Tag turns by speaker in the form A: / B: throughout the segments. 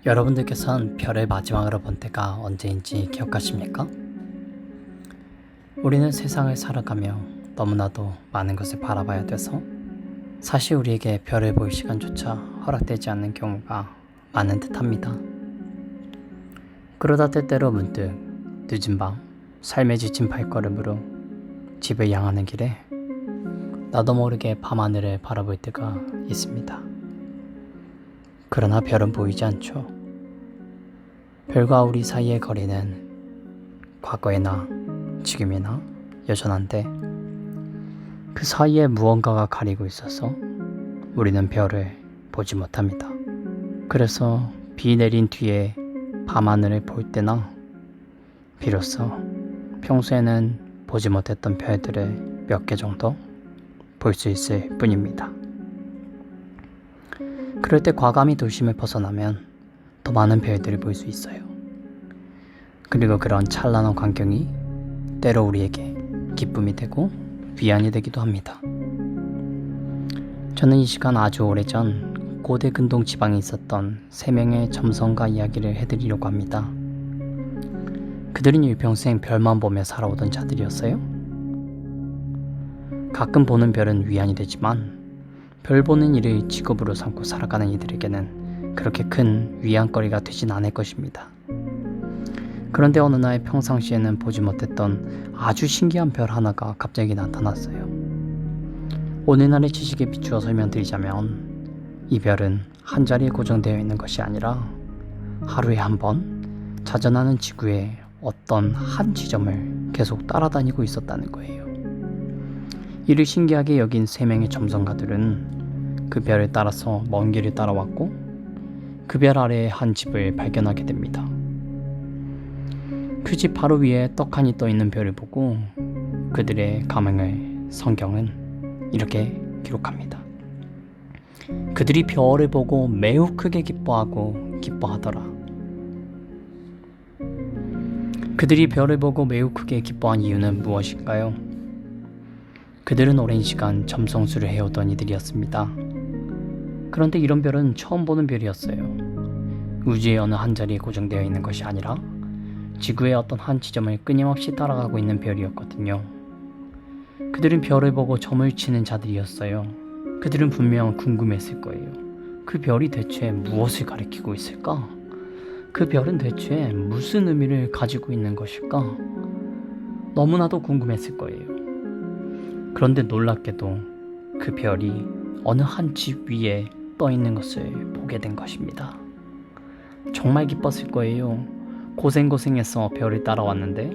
A: 여러분들께서는 별을 마지막으로 본 때가 언제인지 기억하십니까? 우리는 세상을 살아가며 너무나도 많은 것을 바라봐야 돼서 사실 우리에게 별을 볼 시간조차 허락되지 않는 경우가 많은 듯합니다. 그러다 때때로 문득 늦은 밤 삶에 지친 발걸음으로 집을 향하는 길에 나도 모르게 밤하늘을 바라볼 때가 있습니다. 그러나 별은 보이지 않죠. 별과 우리 사이의 거리는 과거에나 지금이나 여전한데 그 사이에 무언가가 가리고 있어서 우리는 별을 보지 못합니다. 그래서 비 내린 뒤에 밤하늘을 볼 때나 비로소 평소에는 보지 못했던 별들을 몇 개 정도 볼 수 있을 뿐입니다. 그럴 때 과감히 도심을 벗어나면 더 많은 별들을 볼 수 있어요. 그리고 그런 찬란한 광경이 때로 우리에게 기쁨이 되고 위안이 되기도 합니다. 저는 이 시간 아주 오래전 고대 근동 지방에 있었던 3명의 점성가 이야기를 해드리려고 합니다. 그들은 일평생 별만 보며 살아오던 자들이었어요. 가끔 보는 별은 위안이 되지만 별 보는 일을 직업으로 삼고 살아가는 이들에게는 그렇게 큰 위안거리가 되진 않을 것입니다. 그런데 어느 날 평상시에는 보지 못했던 아주 신기한 별 하나가 갑자기 나타났어요. 오늘날의 지식에 비추어 설명드리자면 이 별은 한 자리에 고정되어 있는 것이 아니라 하루에 한 번 자전하는 지구의 어떤 한 지점을 계속 따라다니고 있었다는 거예요. 이를 신기하게 여긴 3명의 점성가들은 그 별을 따라서 먼 길을 따라왔고 그 별 아래에 한 집을 발견하게 됩니다. 그 집 바로 위에 떡하니 떠있는 별을 보고 그들의 감흥을 성경은 이렇게 기록합니다. 그들이 별을 보고 매우 크게 기뻐하더라. 그들이 별을 보고 매우 크게 기뻐한 이유는 무엇일까요? 그들은 오랜 시간 점성술을 해오던 이들이었습니다. 그런데 이런 별은 처음 보는 별이었어요. 우주의 어느 한 자리에 고정되어 있는 것이 아니라 지구의 어떤 한 지점을 끊임없이 따라가고 있는 별이었거든요. 그들은 별을 보고 점을 치는 자들이었어요. 그들은 분명 궁금했을 거예요. 그 별이 대체 무엇을 가리키고 있을까? 그 별은 대체 무슨 의미를 가지고 있는 것일까? 너무나도 궁금했을 거예요. 그런데 놀랍게도 그 별이 어느 한 집 위에 떠 있는 것을 보게 된 것입니다. 정말 기뻤을 거예요. 고생해서 별을 따라왔는데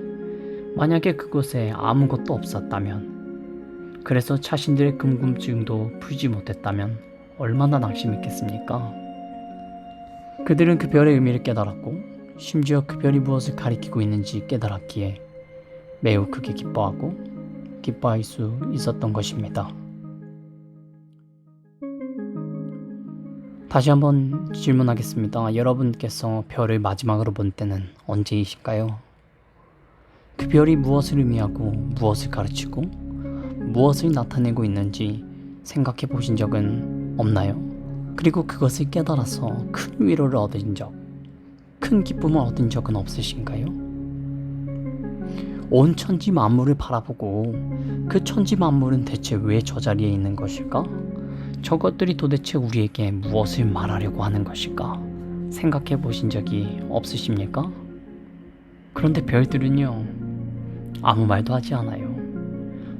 A: 만약에 그곳에 아무것도 없었다면, 그래서 자신들의 궁금증도 풀지 못했다면 얼마나 낙심했겠습니까? 그들은 그 별의 의미를 깨달았고 심지어 그 별이 무엇을 가리키고 있는지 깨달았기에 매우 크게 기뻐할 수 있었던 것입니다. 다시 한번 질문하겠습니다. 여러분께서 별을 마지막으로 본 때는 언제이실까요? 그 별이 무엇을 의미하고 무엇을 가르치고 무엇을 나타내고 있는지 생각해 보신 적은 없나요? 그리고 그것을 깨달아서 큰 위로를 얻은 적, 큰 기쁨을 얻은 적은 없으신가요? 온 천지 만물을 바라보고 그 천지 만물은 대체 왜 저 자리에 있는 것일까? 저것들이 도대체 우리에게 무엇을 말하려고 하는 것일까? 생각해 보신 적이 없으십니까? 그런데 별들은요, 아무 말도 하지 않아요.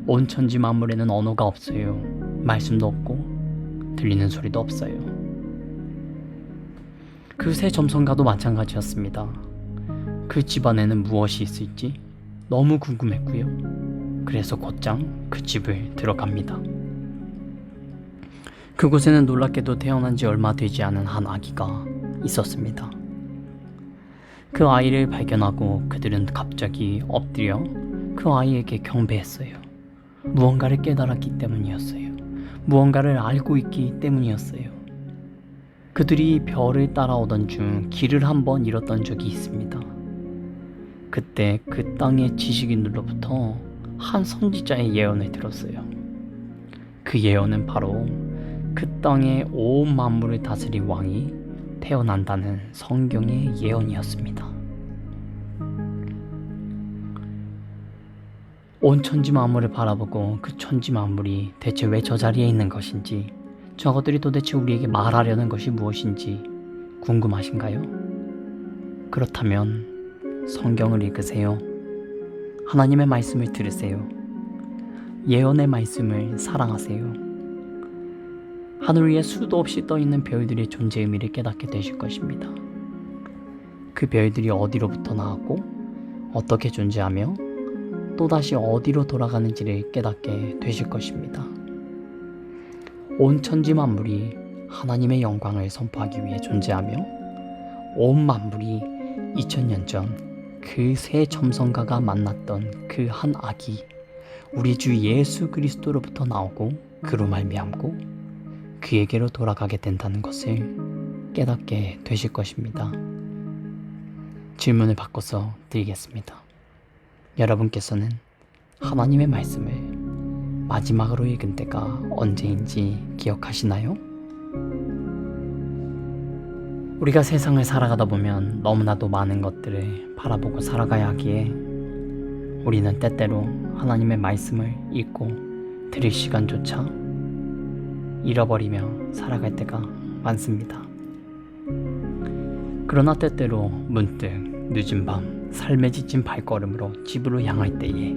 A: 온 천지 만물에는 언어가 없어요. 말씀도 없고 들리는 소리도 없어요. 그 새 점성가도 마찬가지였습니다. 그 집 안에는 무엇이 있을지 너무 궁금했고요. 그래서 곧장 그 집을 들어갑니다. 그곳에는 놀랍게도 태어난 지 얼마 되지 않은 한 아기가 있었습니다. 그 아이를 발견하고 그들은 갑자기 엎드려 그 아이에게 경배했어요. 무언가를 깨달았기 때문이었어요. 무언가를 알고 있기 때문이었어요. 그들이 별을 따라오던 중 길을 한번 잃었던 적이 있습니다. 그때 그 땅의 지식인들로부터 한 선지자의 예언을 들었어요. 그 예언은 바로 그 땅의 온 만물을 다스릴 왕이 태어난다는 성경의 예언이었습니다. 온 천지 만물을 바라보고 그 천지 만물이 대체 왜 저 자리에 있는 것인지, 저것들이 도대체 우리에게 말하려는 것이 무엇인지 궁금하신가요? 그렇다면 성경을 읽으세요. 하나님의 말씀을 들으세요. 예언의 말씀을 사랑하세요. 하늘 위에 수도 없이 떠있는 별들의 존재 의미를 깨닫게 되실 것입니다. 그 별들이 어디로부터 나왔고 어떻게 존재하며 또다시 어디로 돌아가는지를 깨닫게 되실 것입니다. 온 천지 만물이 하나님의 영광을 선포하기 위해 존재하며 온 만물이 2000년 전 그 새 점성가가 만났던 그 한 아기 우리 주 예수 그리스도로부터 나오고 그로 말미암고 그에게로 돌아가게 된다는 것을 깨닫게 되실 것입니다. 질문을 바꿔서 드리겠습니다. 여러분께서는 하나님의 말씀을 마지막으로 읽은 때가 언제인지 기억하시나요? 우리가 세상을 살아가다 보면 너무나도 많은 것들을 바라보고 살아가야 하기에 우리는 때때로 하나님의 말씀을 읽고 들을 시간조차 잃어버리며 살아갈 때가 많습니다. 그러나 때때로 문득 늦은 밤 삶에 지친 발걸음으로 집으로 향할 때에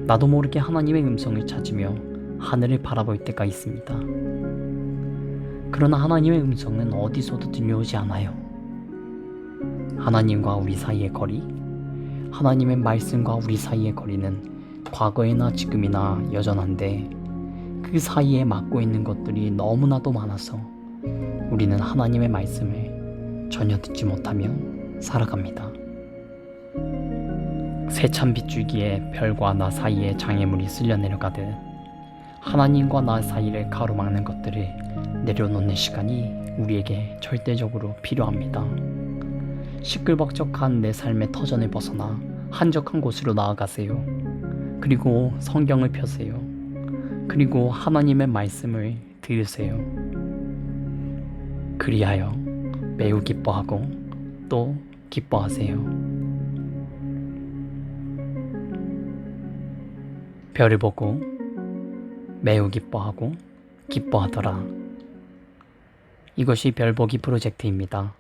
A: 나도 모르게 하나님의 음성을 찾으며 하늘을 바라볼 때가 있습니다. 그러나 하나님의 음성은 어디서도 들려오지 않아요. 하나님과 우리 사이의 거리, 하나님의 말씀과 우리 사이의 거리는 과거이나 지금이나 여전한데 그 사이에 막고 있는 것들이 너무나도 많아서 우리는 하나님의 말씀을 전혀 듣지 못하며 살아갑니다. 세찬 빗줄기에 별과 나 사이에 장애물이 쓸려 내려가듯 하나님과 나 사이를 가로막는 것들을 내려놓는 시간이 우리에게 절대적으로 필요합니다. 시끌벅적한 내 삶의 터전을 벗어나 한적한 곳으로 나아가세요. 그리고 성경을 펴세요. 그리고 하나님의 말씀을 들으세요. 그리하여 매우 기뻐하고 또 기뻐하세요. 별을 보고 매우 기뻐하고 기뻐하더라. 이것이 별보기 프로젝트입니다.